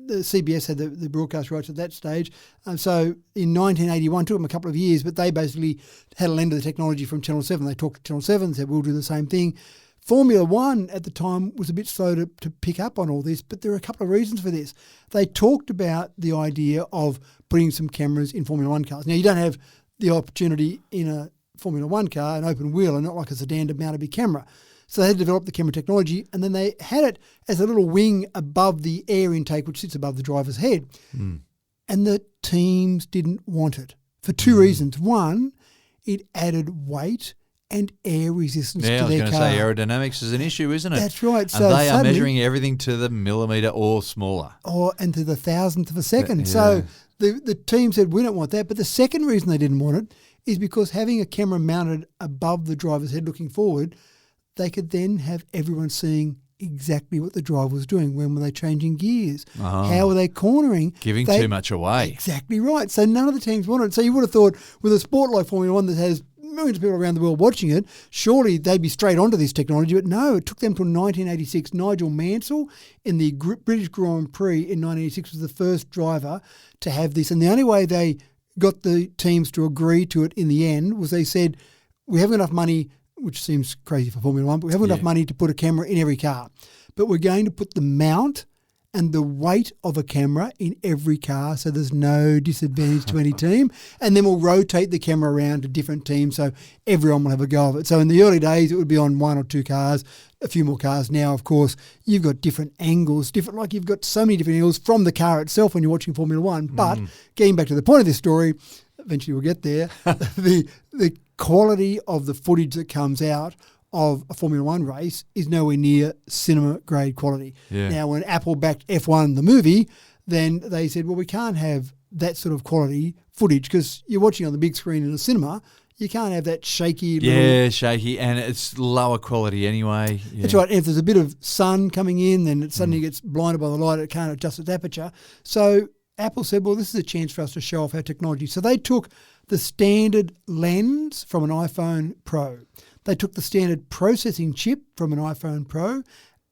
Speaker 3: the CBS had the broadcast rights at that stage. So in 1981, took them a couple of years, but they basically had a lend of the technology from Channel 7. They talked to Channel 7 and said, we'll do the same thing. Formula One at the time was a bit slow to pick up on all this, but there are a couple of reasons for this. They talked about the idea of putting some cameras in Formula One cars. Now, you don't have the opportunity in a Formula One car, an open wheel, and not like a sedan to mount a big camera. So they had developed the camera technology, and then they had it as a little wing above the air intake, which sits above the driver's head. And the teams didn't want it for two reasons. One, it added weight and air resistance to their car.
Speaker 2: Yeah, I was going to say aerodynamics is an issue, isn't it?
Speaker 3: That's right.
Speaker 2: And
Speaker 3: So
Speaker 2: they are
Speaker 3: suddenly,
Speaker 2: measuring everything to the millimetre or smaller.
Speaker 3: and to the thousandth of a second.
Speaker 2: Yeah.
Speaker 3: So the team said, we don't want that. But the second reason they didn't want it is because having a camera mounted above the driver's head looking forward, they could then have everyone seeing exactly what the driver was doing. When were they changing gears? How were they cornering?
Speaker 2: Giving too much away.
Speaker 3: Exactly right. So none of the teams wanted it. So you would have thought with a sport like Formula One that has millions of people around the world watching it, surely they'd be straight onto this technology. But no, it took them till 1986. Nigel Mansell in the British Grand Prix in 1986 was the first driver to have this. And the only way they got the teams to agree to it in the end was they said, we have enough money, which seems crazy for Formula One, but we have enough money to put a camera in every car. But we're going to put the mount and the weight of a camera in every car so there's no disadvantage to any team. And then we'll rotate the camera around to different teams so everyone will have a go of it. So in the early days, it would be on one or two cars, a few more cars. Now, of course, you've got different angles, like you've got so many different angles from the car itself when you're watching Formula One. But getting back to the point of this story, eventually we'll get there, the quality of the footage that comes out of a Formula One race is nowhere near cinema-grade quality.
Speaker 2: Yeah.
Speaker 3: Now, when Apple backed F1, the movie, then they said, well, we can't have that sort of quality footage because you're watching on the big screen in a cinema. You can't have that shaky little...
Speaker 2: shaky, and it's lower quality anyway. Yeah.
Speaker 3: That's right. And if there's a bit of sun coming in, then it suddenly gets blinded by the light. It can't adjust its aperture. So Apple said, well, this is a chance for us to show off our technology. So they took the standard lens from an iPhone Pro. They took the standard processing chip from an iPhone Pro,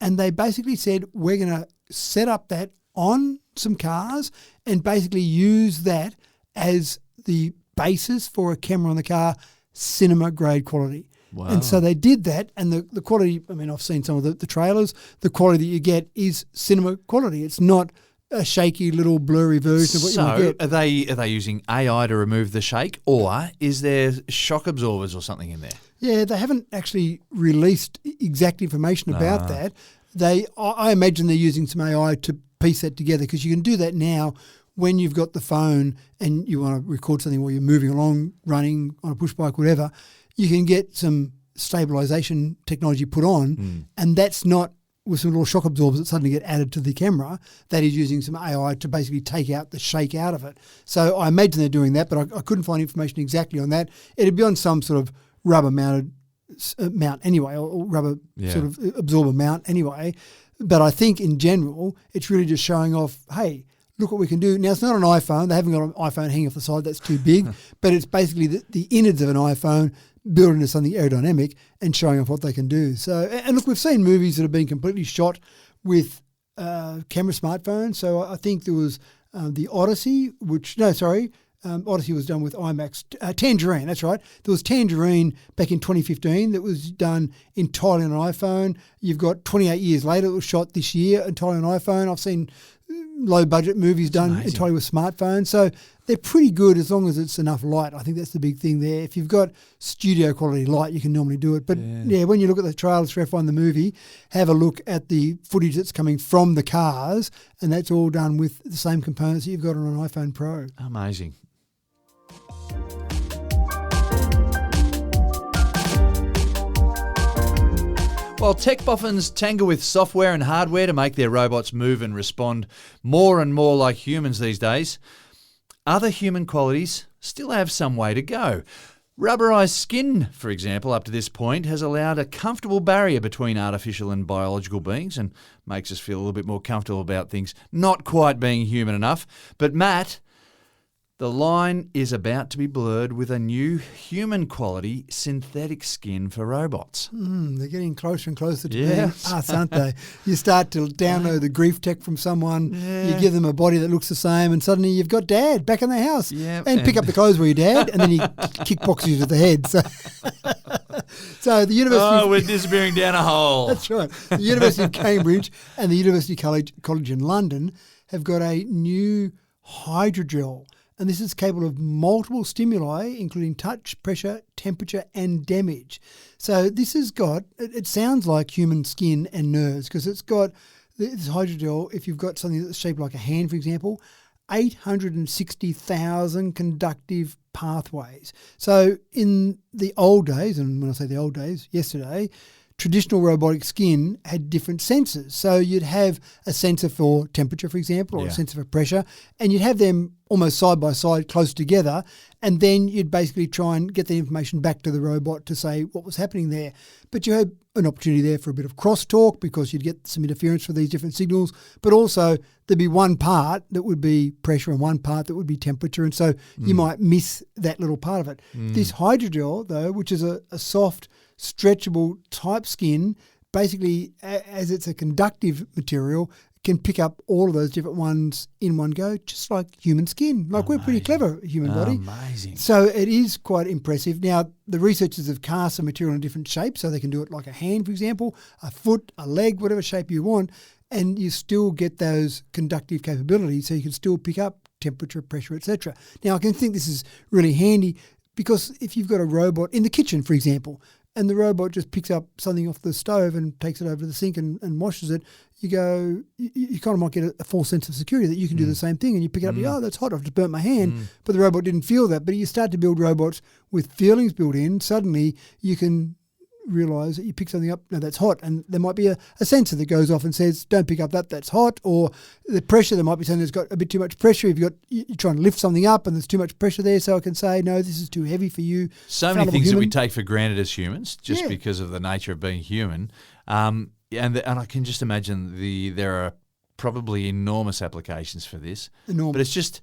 Speaker 3: and they basically said, we're going to set up that on some cars and basically use that as the basis for a camera on the car, cinema-grade quality.
Speaker 2: Wow.
Speaker 3: And so they did that, and the quality, I mean, I've seen some of the trailers, the quality that you get is cinema quality. It's not a shaky little blurry version of what you might get.
Speaker 2: Are they using AI to remove the shake, or is there shock absorbers or something in there?
Speaker 3: Yeah, they haven't actually released exact information about that. I imagine they're using some AI to piece that together because you can do that now when you've got the phone and you want to record something while you're moving along, running on a push bike, whatever. You can get some stabilization technology put on, and that's not with some little shock absorbers that suddenly get added to the camera. That is using some AI to basically take out the shake out of it. So I imagine they're doing that, but I couldn't find information exactly on that. It'd be on some sort of rubber-mounted mount anyway, or rubber sort of absorber mount anyway. But I think in general, it's really just showing off, hey, look what we can do. Now, it's not an iPhone. They haven't got an iPhone hanging off the side. That's too big. But it's basically the innards of an iPhone built into something aerodynamic and showing off what they can do. So, and look, we've seen movies that have been completely shot with camera smartphones. So I think there was the Odyssey, Odyssey was done with IMAX. Tangerine, that's right. There was Tangerine back in 2015 that was done entirely on an iPhone. You've got 28 years later, it was shot this year entirely on iPhone. I've seen low-budget movies done entirely with smartphones. So they're pretty good as long as it's enough light. I think that's the big thing there. If you've got studio-quality light, you can normally do it. But, when you look at the trailers for F1, the movie, have a look at the footage that's coming from the cars, and that's all done with the same components that you've got on an iPhone Pro.
Speaker 2: Amazing. While tech boffins tangle with software and hardware to make their robots move and respond more and more like humans these days, other human qualities still have some way to go. Rubberized skin, for example, up to this point, has allowed a comfortable barrier between artificial and biological beings and makes us feel a little bit more comfortable about things not quite being human enough. But Matt, the line is about to be blurred with a new human quality synthetic skin for robots.
Speaker 3: They're getting closer and closer to
Speaker 2: Yeah.
Speaker 3: being us, aren't they? You start to download the grief tech from someone, you give them a body that looks the same, and suddenly you've got Dad back in the house.
Speaker 2: Yeah,
Speaker 3: and pick up the clothes where your Dad, and then he kickboxes you to the head. So the University...
Speaker 2: Oh, we're disappearing down a hole.
Speaker 3: That's right. The University of Cambridge and the University College in London have got a new hydrogel, and this is capable of multiple stimuli, including touch, pressure, temperature, and damage. So this has got, it sounds like human skin and nerves, because it's got this hydrogel, if you've got something that's shaped like a hand, for example, 860,000 conductive pathways. So in the old days, and when I say the old days, yesterday, traditional robotic skin had different sensors. So you'd have a sensor for temperature, for example, or a sensor for pressure, and you'd have them almost side by side, close together, and then you'd basically try and get the information back to the robot to say what was happening there. But you had an opportunity there for a bit of crosstalk because you'd get some interference for these different signals, but also there'd be one part that would be pressure and one part that would be temperature, and so you might miss that little part of it. This hydrogel, though, which is a soft, stretchable type skin, basically, as it's a conductive material, can pick up all of those different ones in one go, just like human skin. Like we're pretty clever, human body.
Speaker 2: Amazing.
Speaker 3: So it is quite impressive. Now, the researchers have cast the material in different shapes, so they can do it like a hand, for example, a foot, a leg, whatever shape you want, and you still get those conductive capabilities, so you can still pick up temperature, pressure, etc. Now, I can think this is really handy because if you've got a robot in the kitchen, for example, and the robot just picks up something off the stove and takes it over to the sink and washes it, you kind of might get a false sense of security that you can do the same thing, and you pick it up and you go, oh, that's hot, I've just burnt my hand. But the robot didn't feel that. But you start to build robots with feelings built in, suddenly you can realise that you pick something up, no, that's hot, and there might be a sensor that goes off and says, don't pick up that's hot, or the pressure, there might be something that's got a bit too much pressure. You're trying to lift something up and there's too much pressure there, so I can say, no, this is too heavy for you.
Speaker 2: So many things that we take for granted as humans, just because of the nature of being human. And I can just imagine there are probably enormous applications for this.
Speaker 3: Enormous.
Speaker 2: But it's just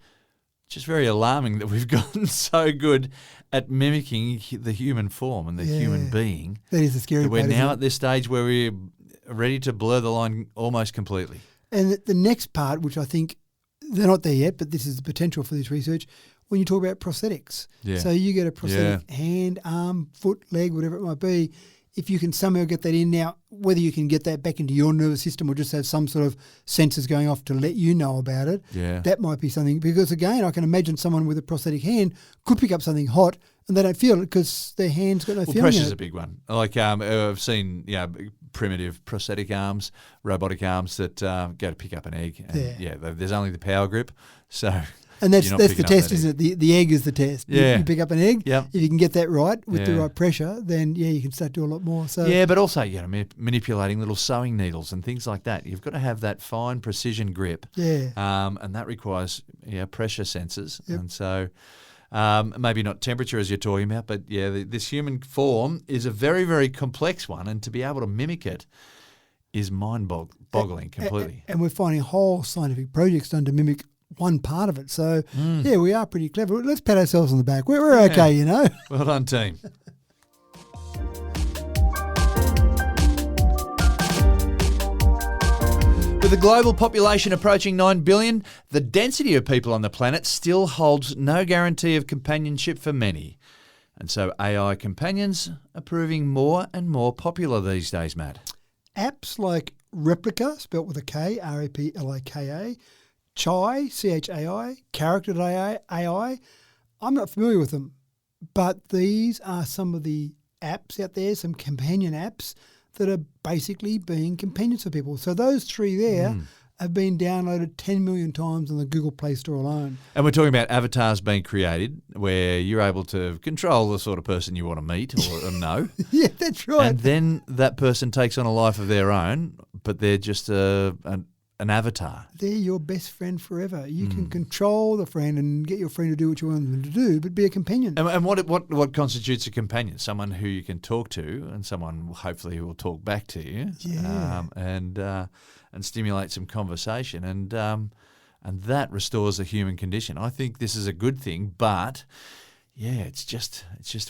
Speaker 2: very alarming that we've gotten so good at mimicking the human form and the human being.
Speaker 3: That is the scary part.
Speaker 2: We're now at this stage where we're ready to blur the line almost completely.
Speaker 3: And the next part, which I think they're not there yet, but this is the potential for this research, when you talk about prosthetics.
Speaker 2: Yeah.
Speaker 3: So you get a prosthetic hand, arm, foot, leg, whatever it might be. If you can somehow get that in now, whether you can get that back into your nervous system or just have some sort of sensors going off to let you know about it, that might be something. Because again, I can imagine someone with a prosthetic hand could pick up something hot and they don't feel it because their hand's got no feeling in it.
Speaker 2: Pressure's a big one. Like I've seen primitive prosthetic arms, robotic arms that go to pick up an egg. And there's only the power grip. So...
Speaker 3: And that's the test, isn't it? The egg is the test.
Speaker 2: Yeah.
Speaker 3: You pick up an egg.
Speaker 2: Yep.
Speaker 3: If you can get that right with the right pressure, then you can start to do a lot more. So
Speaker 2: but also manipulating little sewing needles and things like that. You've got to have that fine precision grip.
Speaker 3: Yeah.
Speaker 2: And that requires pressure sensors.
Speaker 3: Yep.
Speaker 2: And so maybe not temperature as you're talking about, but this human form is a very, very complex one, and to be able to mimic it is mind-boggling completely.
Speaker 3: And we're finding whole scientific projects done to mimic one part of it. So, we are pretty clever. Let's pat ourselves on the back. We're okay, you know.
Speaker 2: Well done, team. With the global population approaching 9 billion, the density of people on the planet still holds no guarantee of companionship for many. And so AI companions are proving more and more popular these days, Matt.
Speaker 3: Apps like Replika, spelt with a K, Replika, Chai, Chai, Character.ai, I'm not familiar with them, but these are some of the apps out there, some companion apps that are basically being companions for people. So those three there have been downloaded 10 million times on the Google Play Store alone.
Speaker 2: And we're talking about avatars being created where you're able to control the sort of person you want to meet or know.
Speaker 3: Yeah, that's right.
Speaker 2: And then that person takes on a life of their own, but they're just a an avatar.
Speaker 3: They're your best friend forever. You can control the friend and get your friend to do what you want them to do, but be a companion.
Speaker 2: And what constitutes a companion? Someone who you can talk to, and someone hopefully who will talk back to you, and stimulate some conversation, and that restores the human condition. I think this is a good thing, but yeah, it's just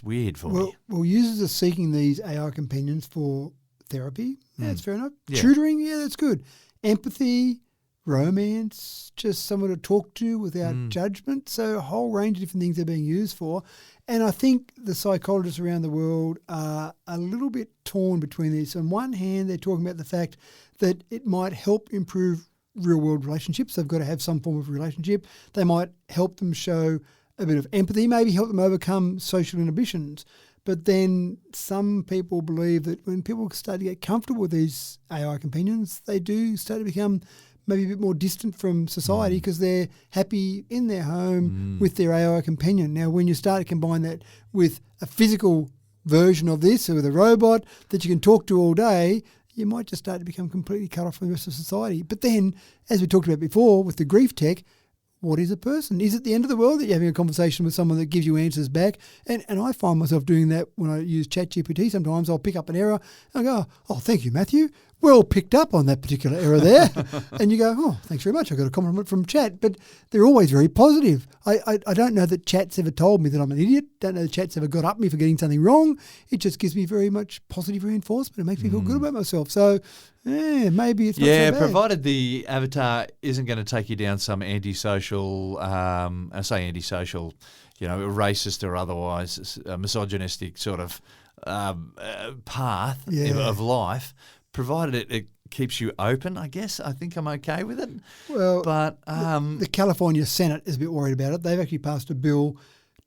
Speaker 2: weird for me.
Speaker 3: Well, users are seeking these AI companions for therapy. Yeah, that's fair enough.
Speaker 2: Yeah.
Speaker 3: Tutoring, yeah, that's good. Empathy, romance, just someone to talk to without judgment. So a whole range of different things they're being used for. And I think the psychologists around the world are a little bit torn between these. On one hand, they're talking about the fact that it might help improve real-world relationships. They've got to have some form of relationship. They might help them show a bit of empathy, maybe help them overcome social inhibitions. But then some people believe that when people start to get comfortable with these AI companions, they do start to become maybe a bit more distant from society because they're happy in their home with their AI companion. Now, when you start to combine that with a physical version of this, or with a robot that you can talk to all day, you might just start to become completely cut off from the rest of society. But then, as we talked about before with the grief tech, what is a person? Is it the end of the world that you're having a conversation with someone that gives you answers back? And I find myself doing that when I use ChatGPT. Sometimes I'll pick up an error and I go, oh, thank you, Matthew. Well picked up on that particular error there. And you go, oh, thanks very much. I got a compliment from Chat. But they're always very positive. I don't know that Chat's ever told me that I'm an idiot. Don't know that Chat's ever got up me for getting something wrong. It just gives me very much positive reinforcement. It makes me feel good about myself. So maybe it's not so bad.
Speaker 2: Provided the avatar isn't going to take you down some antisocial, antisocial, racist or otherwise misogynistic sort of path of life, provided it keeps you open, I guess. I think I'm okay with it.
Speaker 3: Well,
Speaker 2: but
Speaker 3: the California Senate is a bit worried about it. They've actually passed a bill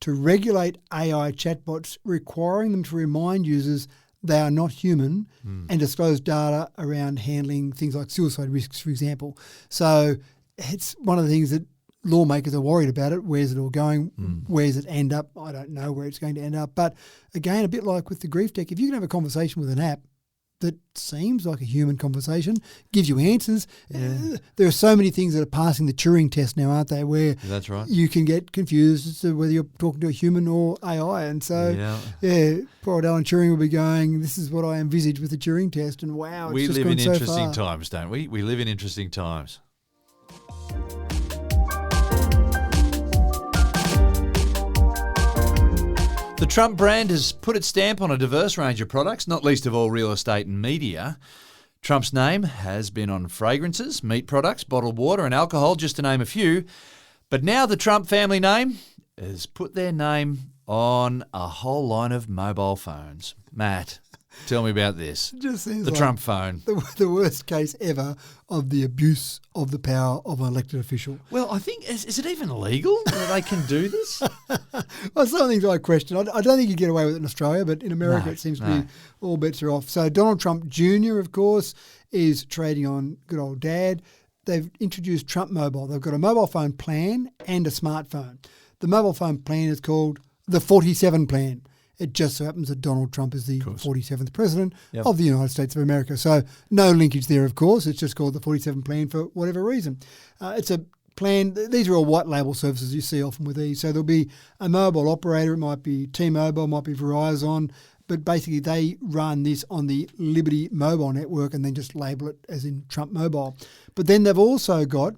Speaker 3: to regulate AI chatbots, requiring them to remind users they are not human and disclose data around handling things like suicide risks, for example. So it's one of the things that lawmakers are worried about it. Where's it all going? Where does it end up? I don't know where it's going to end up. But again, a bit like with the grief tech, if you can have a conversation with an app that seems like a human conversation, gives you answers. There are so many things that are passing the Turing test now, aren't they, where
Speaker 2: that's right.
Speaker 3: You can get confused as to whether you're talking to a human or AI. And so, poor old Alan Turing will be going, this is what I envisage with the Turing test, and wow, it's just gone so far.
Speaker 2: We live in interesting times, don't we? We live in interesting times. The Trump brand has put its stamp on a diverse range of products, not least of all real estate and media. Trump's name has been on fragrances, meat products, bottled water and alcohol, just to name a few. But now the Trump family name has put their name on a whole line of mobile phones. Matt, tell me about this.
Speaker 3: It just seems
Speaker 2: the
Speaker 3: like
Speaker 2: Trump phone.
Speaker 3: The worst case ever of the abuse of the power of an elected official.
Speaker 2: Well, I think, is it even legal that they can do this?
Speaker 3: Well, some things I question. I don't think you get away with it in Australia, but in America it seems to be all bets are off. So Donald Trump Jr., of course, is trading on good old dad. They've introduced Trump Mobile. They've got a mobile phone plan and a smartphone. The mobile phone plan is called the 47 plan. It just so happens that Donald Trump is the 47th president of the United States of America. So no linkage there, of course. It's just called the 47 plan for whatever reason. It's a plan. These are all white label services you see often with these. So there'll be a mobile operator. It might be T-Mobile, it might be Verizon. But basically they run this on the Liberty mobile network and then just label it as in Trump Mobile. But then they've also got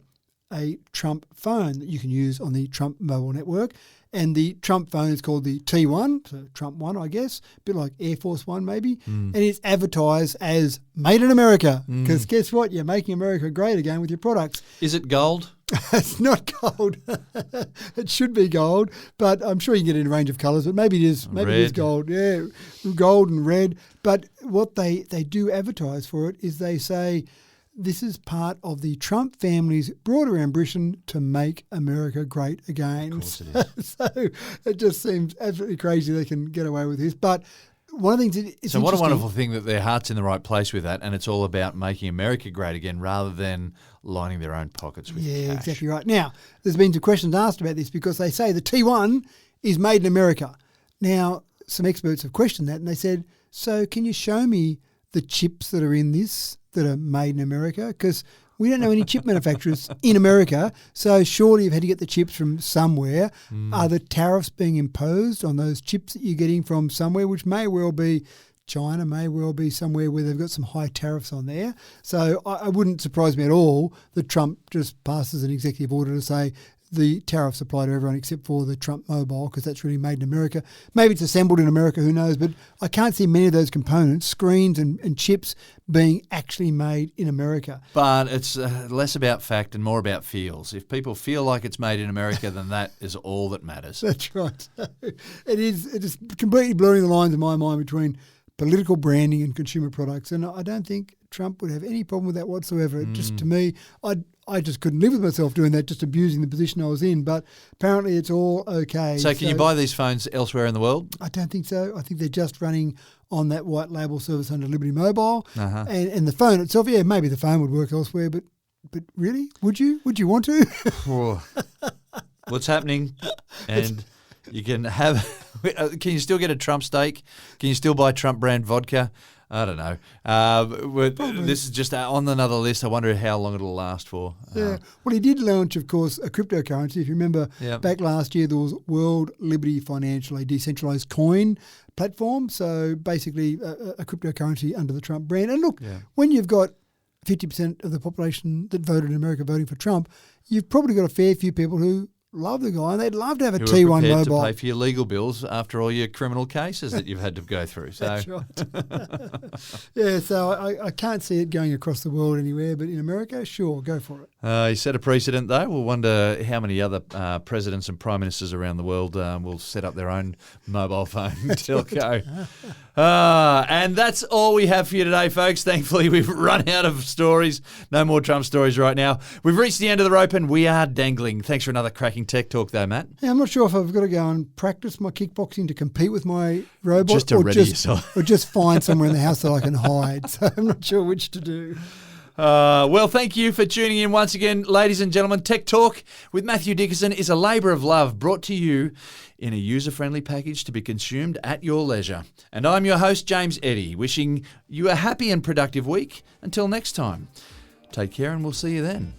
Speaker 3: a Trump phone that you can use on the Trump mobile network. And the Trump phone is called the T1, so Trump One, I guess, a bit like Air Force One maybe. And it's advertised as made in America because guess what? You're making America great again with your products.
Speaker 2: Is it gold?
Speaker 3: It's not gold. It should be gold, but I'm sure you can get it in a range of colours, but maybe it is. Maybe it is gold. Yeah, gold and red. But what they do advertise for it is they say, this is part of the Trump family's broader ambition to make America great again.
Speaker 2: Of course it is.
Speaker 3: So it just seems absolutely crazy they can get away with this. But one of the things it's
Speaker 2: so what a wonderful thing that their heart's in the right place with that, and it's all about making America great again rather than lining their own pockets with cash.
Speaker 3: Yeah, exactly right. Now, there's been some questions asked about this because they say the T1 is made in America. Now, some experts have questioned that and they said, so can you show me the chips that are in this that are made in America? Because We don't know any chip manufacturers in America, so surely you've had to get the chips from somewhere. Are the tariffs being imposed on those chips that you're getting from somewhere, which may well be China, may well be somewhere where they've got some high tariffs on there. So I wouldn't surprise me at all that Trump just passes an executive order to say the tariffs apply to everyone except for the Trump mobile, because that's really made in America. Maybe it's assembled in America, who knows, but I can't see many of those components, screens and chips, being actually made in America.
Speaker 2: But it's less about fact and more about feels. If people feel like it's made in America, then that is all that matters.
Speaker 3: That's right. It is completely blurring the lines in my mind between political branding and consumer products, and I don't think Trump would have any problem with that whatsoever. Just to me, I just couldn't live with myself doing that, just abusing the position I was in. But apparently it's all okay.
Speaker 2: So can you buy these phones elsewhere in the world?
Speaker 3: I don't think so. I think they're just running on that white label service under Liberty Mobile. And the phone itself, yeah, maybe the phone would work elsewhere, but really? Would you? Would you want to?
Speaker 2: What's happening? And you can have... Can you still get a Trump steak? Can you still buy Trump brand vodka? I don't know. This is just on another list. I wonder how long it'll last for.
Speaker 3: Yeah. Well, he did launch, of course, a cryptocurrency. If you remember, back last year, there was World Liberty Financial, a decentralized coin platform. So basically a cryptocurrency under the Trump brand. And look, when you've got 50% of the population that voted in America voting for Trump, you've probably got a fair few people who love the guy, and they'd love to have a T1
Speaker 2: prepared
Speaker 3: mobile.
Speaker 2: To pay for your legal bills after all your criminal cases that you've had to go through. So.
Speaker 3: That's right. Yeah, so I can't see it going across the world anywhere, but in America, sure, go for it.
Speaker 2: He set a precedent, though. We'll wonder how many other presidents and prime ministers around the world will set up their own mobile phone telco. And that's all we have for you today, folks. Thankfully, we've run out of stories. No more Trump stories right now. We've reached the end of the rope, and we are dangling. Thanks for another cracking tech talk, though, Matt.
Speaker 3: Yeah, I'm not sure if I've got to go and practice my kickboxing to compete with my robot,
Speaker 2: just to ready yourself,
Speaker 3: or just find somewhere in the house that I can hide. So I'm not sure which to do.
Speaker 2: Well, thank you for tuning in once again, ladies and gentlemen. Tech Talk with Matthew Dickerson is a labour of love brought to you in a user-friendly package to be consumed at your leisure. And I'm your host, James Eddy, wishing you a happy and productive week. Until next time, take care and we'll see you then.